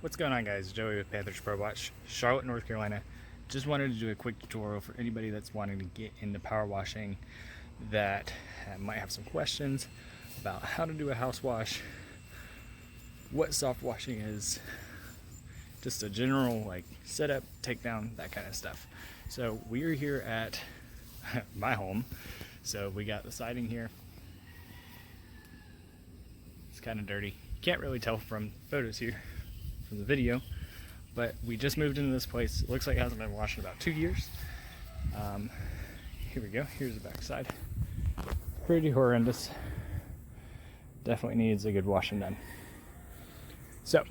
What's going on, guys? Joey with Panthers Pro Watch, Charlotte, North Carolina. Just wanted to do a quick tutorial for anybody that's wanting to get into power washing that might have some questions about how to do a house wash, what soft washing is, just a general like setup, takedown, that kind of stuff. So we're here at my home. So we got the siding here. It's kind of dirty. Can't really tell from photos here, from the video, but we just moved into this place. It looks like it hasn't been washed in about 2 years. Here we go. Here's the back side. Pretty horrendous. Definitely needs a good washing done. So,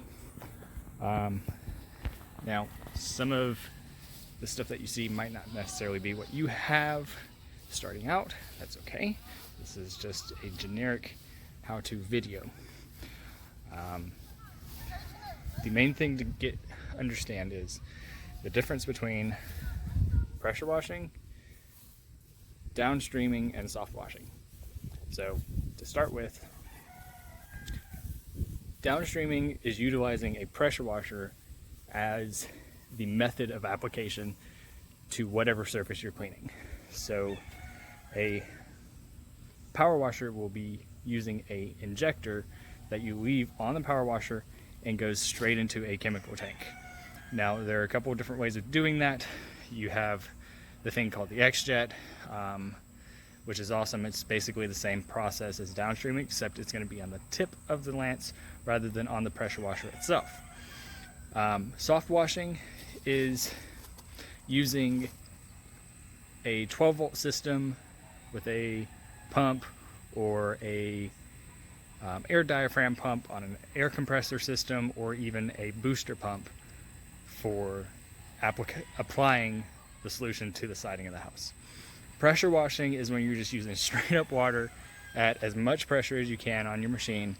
now some of the stuff that you see might not necessarily be what you have starting out. That's okay. This is just a generic how-to video. The main thing to understand is the difference between pressure washing, downstreaming, and soft washing. So to start with, downstreaming is utilizing a pressure washer as the method of application to whatever surface you're cleaning. So a power washer will be using a injector that you leave on the power washer and goes straight into a chemical tank. Now there are a couple of different ways of doing that. You have the thing called the X-Jet, which is awesome. It's basically the same process as downstreaming, except it's going to be on the tip of the lance rather than on the pressure washer itself. Soft washing is using a 12-volt system with a pump or a air diaphragm pump on an air compressor system, or even a booster pump for applying the solution to the siding of the house. Pressure washing is when you're just using straight up water at as much pressure as you can on your machine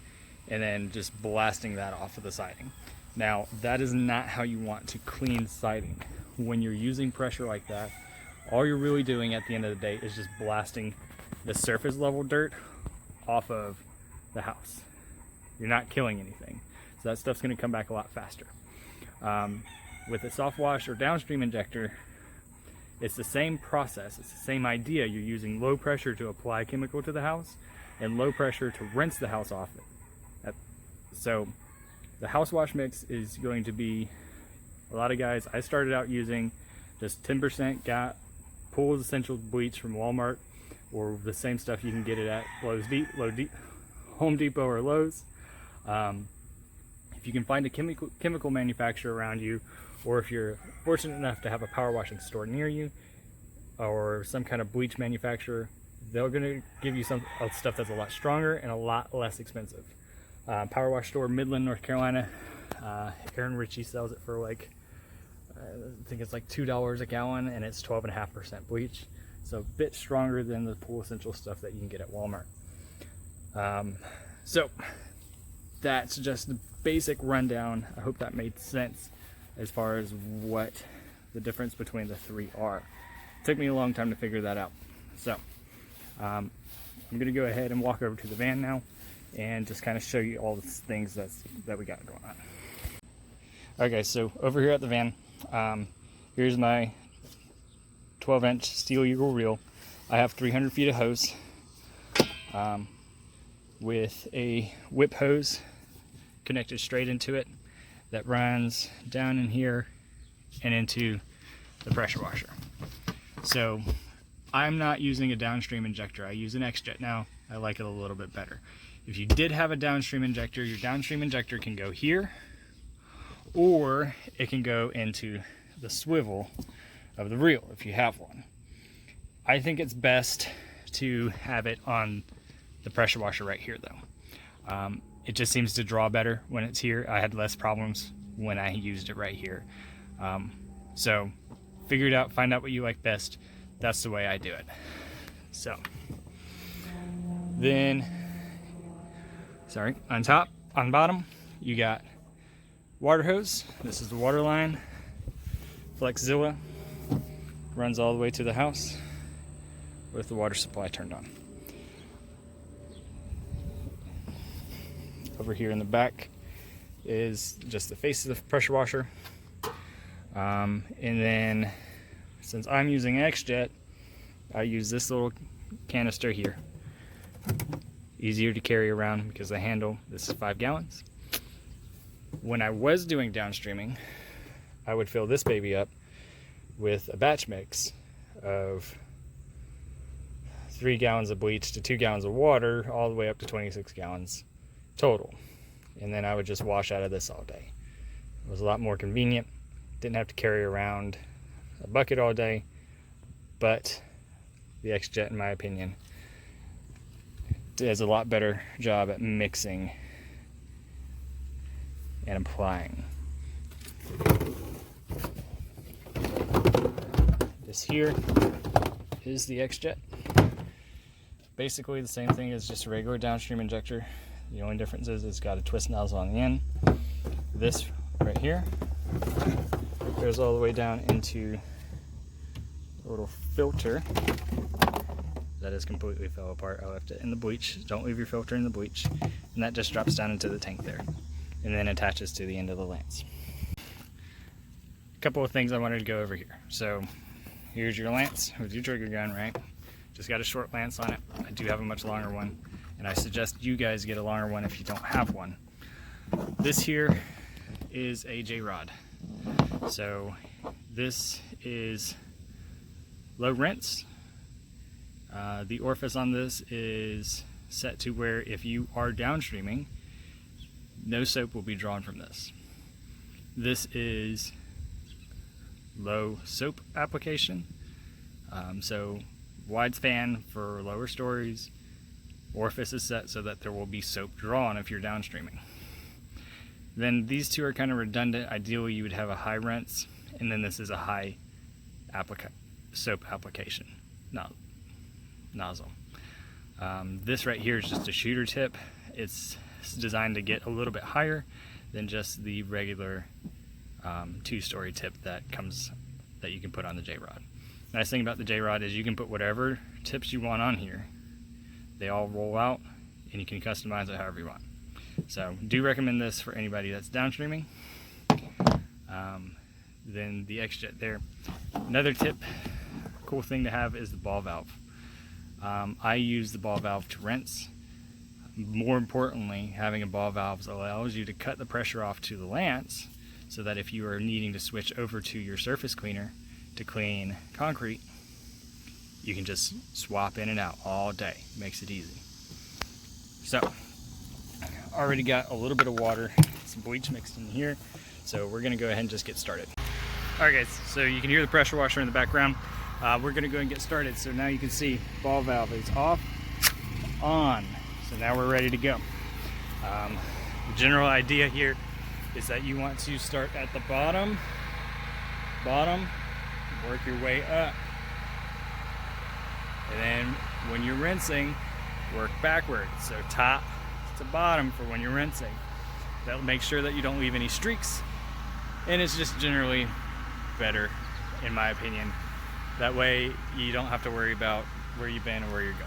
and then just blasting that off of the siding. Now, that is not how you want to clean siding. When you're using pressure like that, all you're really doing at the end of the day is just blasting the surface level dirt off of the house. You're not killing anything. So that stuff's going to come back a lot faster. With a soft wash or downstream injector, it's the same process. It's the same idea. You're using low pressure to apply chemical to the house and low pressure to rinse the house off it. So the house wash mix is going to be, a lot of guys, I started out using just 10% Pool's Essential Bleach from Walmart, or the same stuff you can get it at Home Depot or Lowe's. If you can find a chemical manufacturer around you, or if you're fortunate enough to have a power washing store near you, or some kind of bleach manufacturer, they're going to give you some stuff that's a lot stronger and a lot less expensive. Power wash store, Midland, North Carolina. Aaron Ritchie sells it for like, I think it's like $2 a gallon, and it's 12.5% bleach. So a bit stronger than the Pool Essential stuff that you can get at Walmart. So that's just the basic rundown. I hope that made sense as far as what the difference between the three are. It took me a long time to figure that out. So I'm going to go ahead and walk over to the van now and just kind of show you all the things that we got going on. Okay, so over here at the van, here's my 12-inch Steel Eagle reel. I have 300 feet of hose with a whip hose connected straight into it that runs down in here and into the pressure washer. So I'm not using a downstream injector. I use an X-Jet now. I like it a little bit better. If you did have a downstream injector, your downstream injector can go here, or it can go into the swivel of the reel if you have one. I think it's best to have it on the pressure washer right here though. It just seems to draw better when it's here. I had less problems when I used it right here. So figure it out, find out what you like best. That's the way I do it. So then, on bottom, you got water hose. This is the water line. Flexzilla runs all the way to the house with the water supply turned on. Over here in the back is just the face of the pressure washer. And then since I'm using XJet, I use this little canister here. Easier to carry around because the handle, this is 5 gallons. When I was doing downstreaming, I would fill this baby up with a batch mix of 3 gallons of bleach to 2 gallons of water, all the way up to 26 gallons total. And then I would just wash out of this all day. It was a lot more convenient. Didn't have to carry around a bucket all day, but the XJet, in my opinion, does a lot better job at mixing and applying. This here is the XJet. Basically the same thing as just a regular downstream injector. The only difference is it's got a twist nozzle on the end. This right here goes all the way down into a little filter that is completely fell apart. I left it in the bleach. Don't leave your filter in the bleach. And that just drops down into the tank there and then attaches to the end of the lance. A couple of things I wanted to go over here. So here's your lance with your trigger gun, right? Just got a short lance on it. I do have a much longer one, and I suggest you guys get a longer one if you don't have one. This here is a J-rod. So this is low rinse. The orifice on this is set to where if you are downstreaming, no soap will be drawn from this. This is low soap application. So wide span for lower stories. Orifice is set so that there will be soap drawn if you're downstreaming. Then these two are kind of redundant. Ideally you would have a high rinse, and then this is a high soap application nozzle. This right here is just a shooter tip. It's designed to get a little bit higher than just the regular 2-story tip that you can put on the J-rod. Nice thing about the J-rod is you can put whatever tips you want on here. They all roll out and you can customize it however you want. So do recommend this for anybody that's downstreaming. Then the XJet there. Another tip, cool thing to have is the ball valve. I use the ball valve to rinse. More importantly, having a ball valve allows you to cut the pressure off to the lance so that if you are needing to switch over to your surface cleaner to clean concrete, you can just swap in and out all day. Makes it easy. So, already got a little bit of water, some bleach mixed in here, so we're going to go ahead and just get started. Alright guys, so you can hear the pressure washer in the background. We're going to go and get started. So now you can see ball valve is off, on. So now we're ready to go. The general idea here is that you want to start at the bottom, work your way up. And then when you're rinsing, work backwards. So top to bottom for when you're rinsing. That'll make sure that you don't leave any streaks. And it's just generally better, in my opinion. That way you don't have to worry about where you've been or where you're going.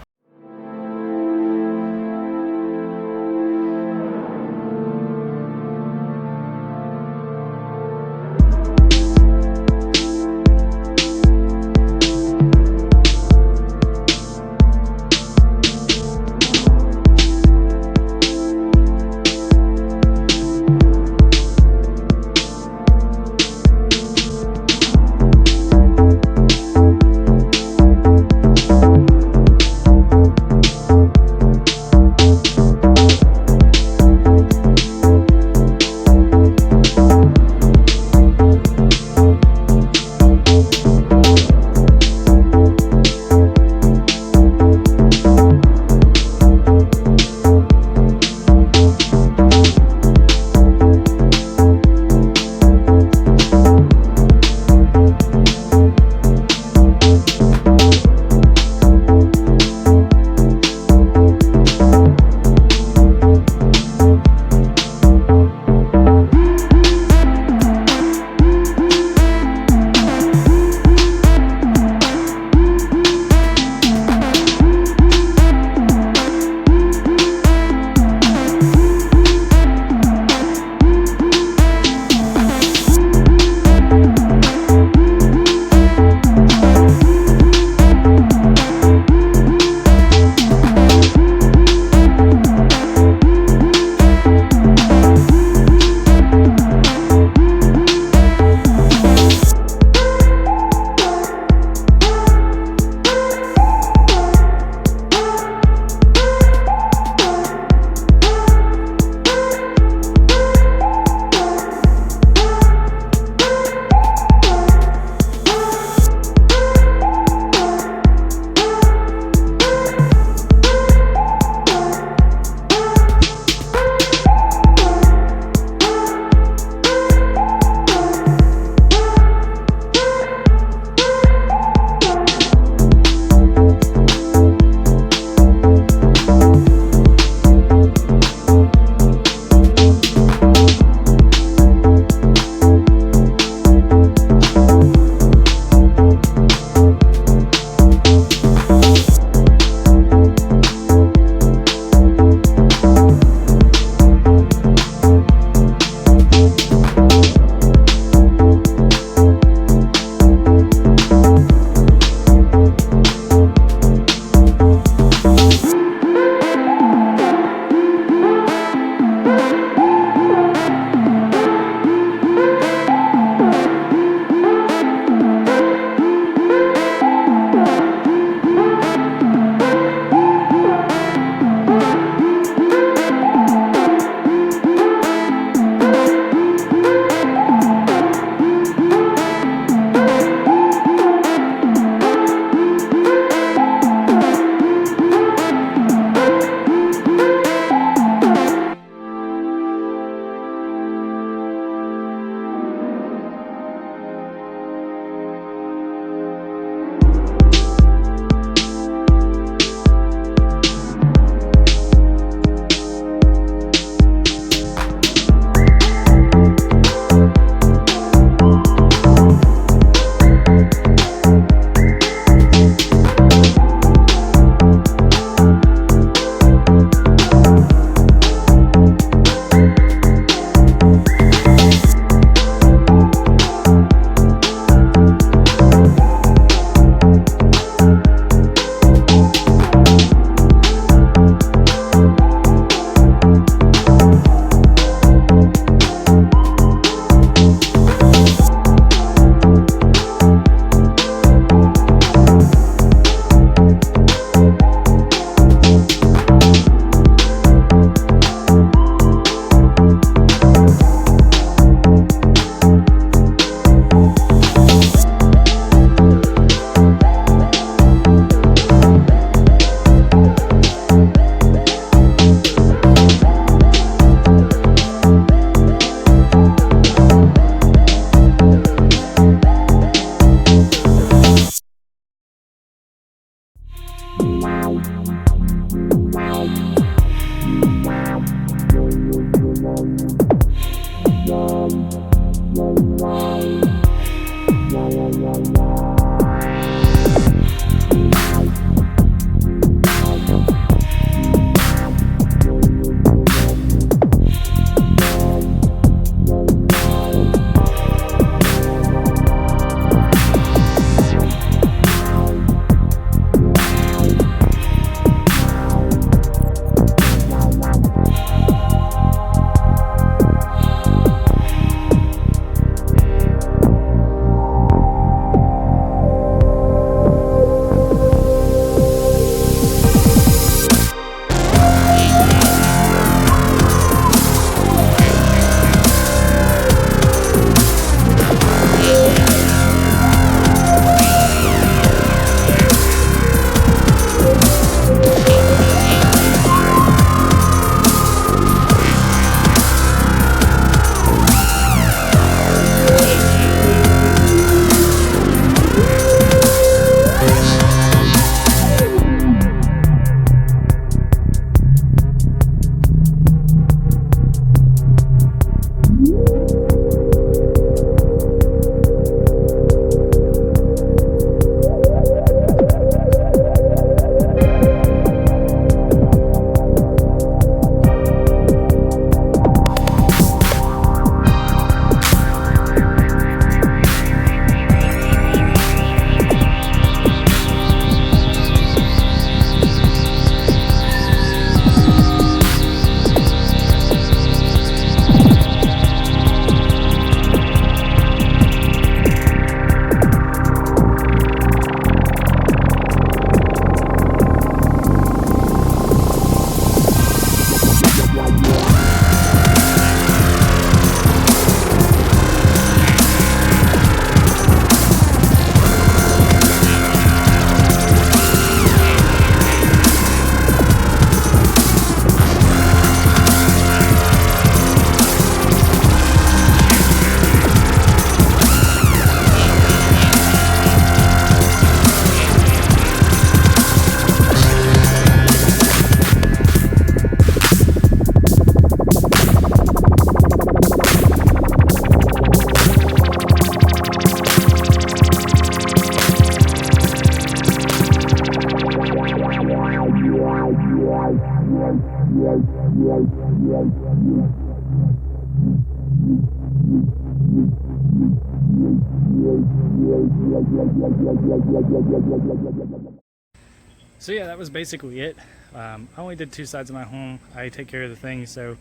So yeah, that was basically it. I only did 2 sides of my home. I take care of the things, so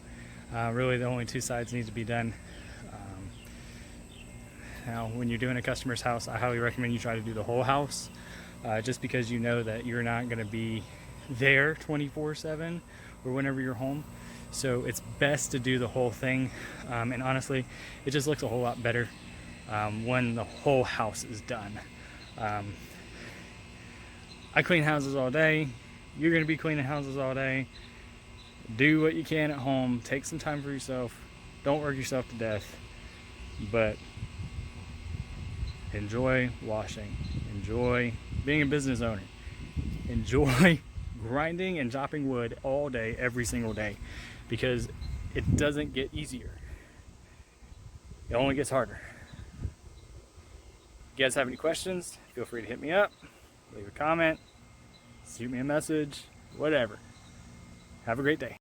really the only 2 sides need to be done. Now, when you're doing a customer's house, I highly recommend you try to do the whole house, just because you know that you're not going to be there 24/7 or whenever you're home. So it's best to do the whole thing, and honestly, it just looks a whole lot better when the whole house is done. I clean houses all day. You're going to be cleaning houses all day. Do what you can at home. Take some time for yourself. Don't work yourself to death. But enjoy washing. Enjoy being a business owner. Enjoy grinding and chopping wood all day, every single day. Because it doesn't get easier. It only gets harder. If you guys have any questions, feel free to hit me up. Leave a comment. Shoot me a message. Whatever. Have a great day.